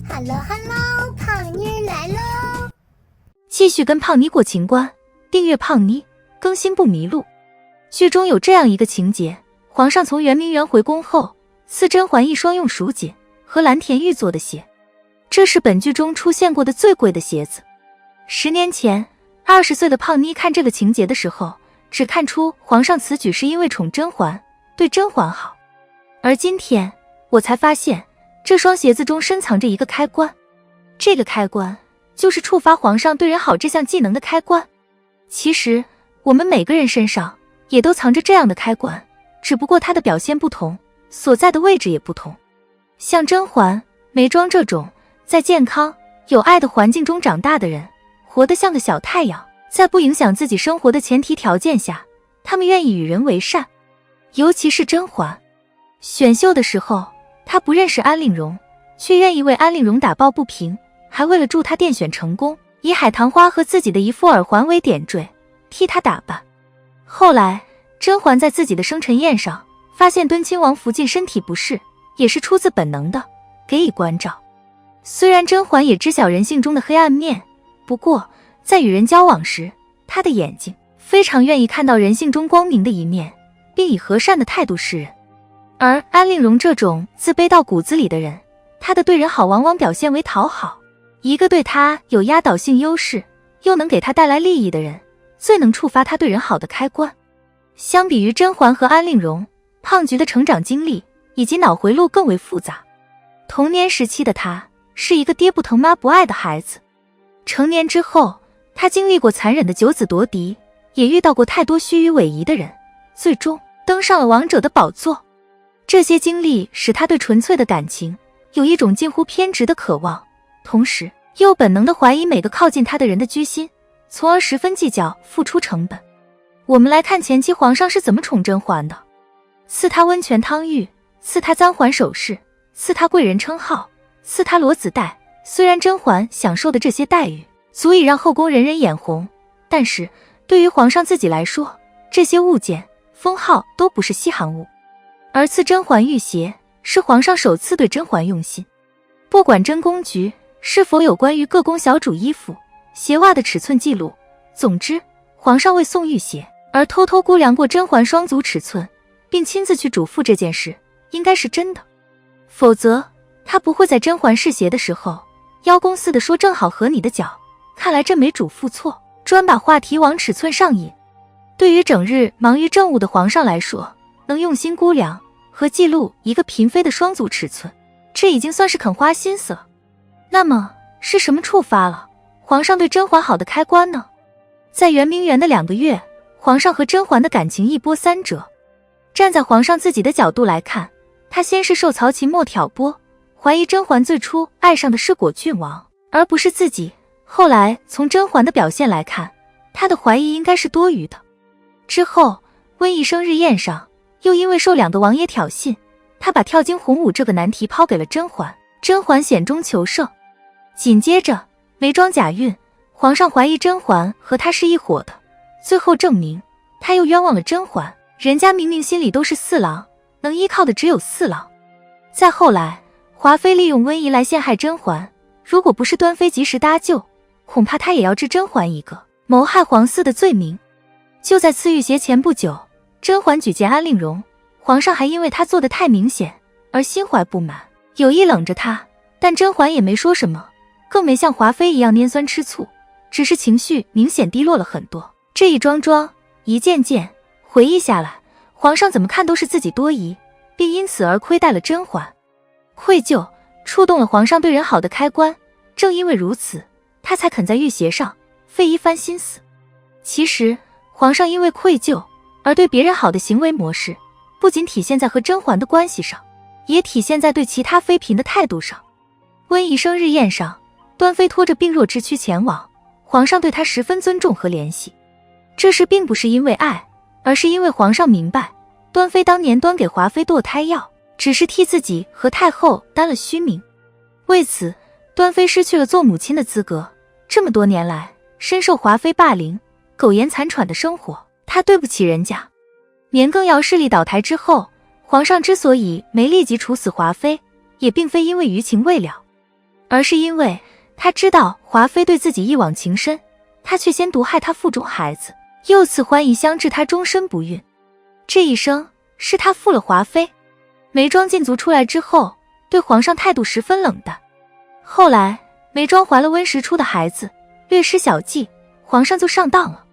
Hello Hello， 胖妮儿来喽！继续跟胖妮过情关，订阅胖妮，更新不迷路。剧中有这样一个情节，皇上从圆明园回宫后，赐甄嬛一双用蜀锦和蓝田玉做的鞋，这是本剧中出现过的最贵的鞋子。10年前，20岁的胖妮看这个情节的时候，只看出皇上此举是因为宠甄嬛，对甄嬛好。而今天，我才发现这双鞋子中深藏着一个开关，这个开关就是触发皇上对人好这项技能的开关。其实我们每个人身上也都藏着这样的开关，只不过它的表现不同，所在的位置也不同。像甄嬛、眉庄这种在健康有爱的环境中长大的人，活得像个小太阳，在不影响自己生活的前提条件下，他们愿意与人为善。尤其是甄嬛，选秀的时候她不认识安陵容，却愿意为安陵容打抱不平，还为了助她电选成功，以海棠花和自己的一副耳环为点缀，替她打扮。后来甄嬛在自己的生辰宴上发现敦亲王福晋身体不适，也是出自本能的给予关照。虽然甄嬛也知晓人性中的黑暗面，不过在与人交往时，她的眼睛非常愿意看到人性中光明的一面，并以和善的态度示人。而安陵容这种自卑到骨子里的人，她的对人好往往表现为讨好。一个对她有压倒性优势，又能给她带来利益的人，最能触发她对人好的开关。相比于甄嬛和安陵容，胖菊的成长经历以及脑回路更为复杂。童年时期的她是一个爹不疼妈不爱的孩子，成年之后，她经历过残忍的九子夺嫡，也遇到过太多虚与委蛇的人，最终登上了王者的宝座。这些经历使她对纯粹的感情有一种近乎偏执的渴望，同时又本能地怀疑每个靠近她的人的居心，从而十分计较付出成本。我们来看前期皇上是怎么宠甄嬛的：赐她温泉汤浴，赐她簪环首饰，赐她贵人称号，赐她罗子带。虽然甄嬛享受的这些待遇足以让后宫人人眼红，但是对于皇上自己来说，这些物件封号都不是稀罕物。而赐甄嬛玉鞋是皇上首次对甄嬛用心，不管真宫局是否有关于各宫小主衣服、鞋袜的尺寸记录，总之皇上为送玉鞋而偷偷估量过甄嬛双足尺寸，并亲自去嘱咐这件事，应该是真的。否则他不会在甄嬛试鞋的时候邀功似的说正好合你的脚，看来真没嘱咐错，专把话题往尺寸上引。对于整日忙于政务的皇上来说，能用心估量和记录一个嫔妃的双足尺寸，这已经算是肯花心思了。那么是什么触发了皇上对甄嬛好的开关呢？在圆明园的2个月，皇上和甄嬛的感情一波三折。站在皇上自己的角度来看，他先是受曹琴墨挑拨，怀疑甄嬛最初爱上的是果郡王，而不是自己。后来从甄嬛的表现来看，他的怀疑应该是多余的。之后温宜生日宴上，又因为受2个王爷挑衅，他把跳金红舞这个难题抛给了甄嬛，甄嬛险中求胜。紧接着眉庄假孕，皇上怀疑甄嬛和他是一伙的，最后证明他又冤枉了甄嬛，人家明明心里都是4郎，能依靠的只有4郎。再后来华妃利用温宜来陷害甄嬛，如果不是端妃及时搭救，恐怕他也要治甄嬛一个谋害皇嗣的罪名。就在赐玉鞋前不久，甄嬛举荐安陵容，皇上还因为她做得太明显而心怀不满，有意冷着她，但甄嬛也没说什么，更没像华妃一样拈酸吃醋，只是情绪明显低落了很多。这一桩桩一件件回忆下来，皇上怎么看都是自己多疑，并因此而亏待了甄嬛。愧疚触动了皇上对人好的开关，正因为如此，他才肯在玉鞋上费一番心思。其实皇上因为愧疚而对别人好的行为模式，不仅体现在和甄嬛的关系上，也体现在对其他妃嫔的态度上。温宜生日宴上，端妃拖着病弱之躯前往，皇上对她十分尊重和怜惜。这事并不是因为爱，而是因为皇上明白，端妃当年端给华妃堕胎药，只是替自己和太后担了虚名。为此，端妃失去了做母亲的资格，这么多年来深受华妃霸凌、苟延残喘的生活，她对不起人家。年羹尧势力倒台之后，皇上之所以没立即处死华妃，也并非因为余情未了，而是因为他知道华妃对自己一往情深，他却先毒害他腹中孩子，又赐欢宜相致他终身不孕。这一生是他负了华妃。眉庄禁足出来之后，对皇上态度十分冷淡。后来眉庄怀了温实初的孩子，略施小计，皇上就上当了。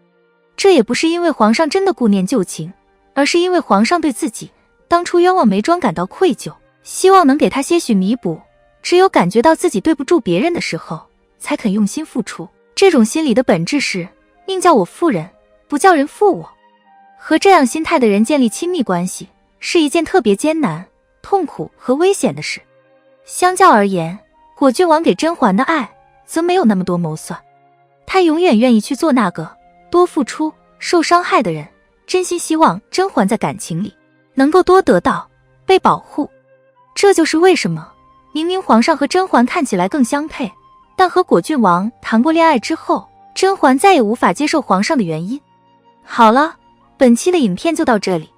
这也不是因为皇上真的顾念旧情，而是因为皇上对自己当初冤枉眉庄感到愧疚，希望能给他些许弥补。只有感觉到自己对不住别人的时候，才肯用心付出。这种心理的本质是宁叫我负人，不叫人负我。和这样心态的人建立亲密关系是一件特别艰难、痛苦和危险的事。相较而言，果郡王给甄嬛的爱则没有那么多谋算，他永远愿意去做那个多付出、受伤害的人，真心希望甄嬛在感情里能够多得到被保护。这就是为什么明明皇上和甄嬛看起来更相配，但和果郡王谈过恋爱之后，甄嬛再也无法接受皇上的原因。好了，本期的影片就到这里，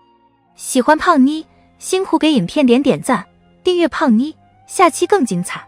喜欢胖妮辛苦给影片点赞，订阅胖妮，下期更精彩。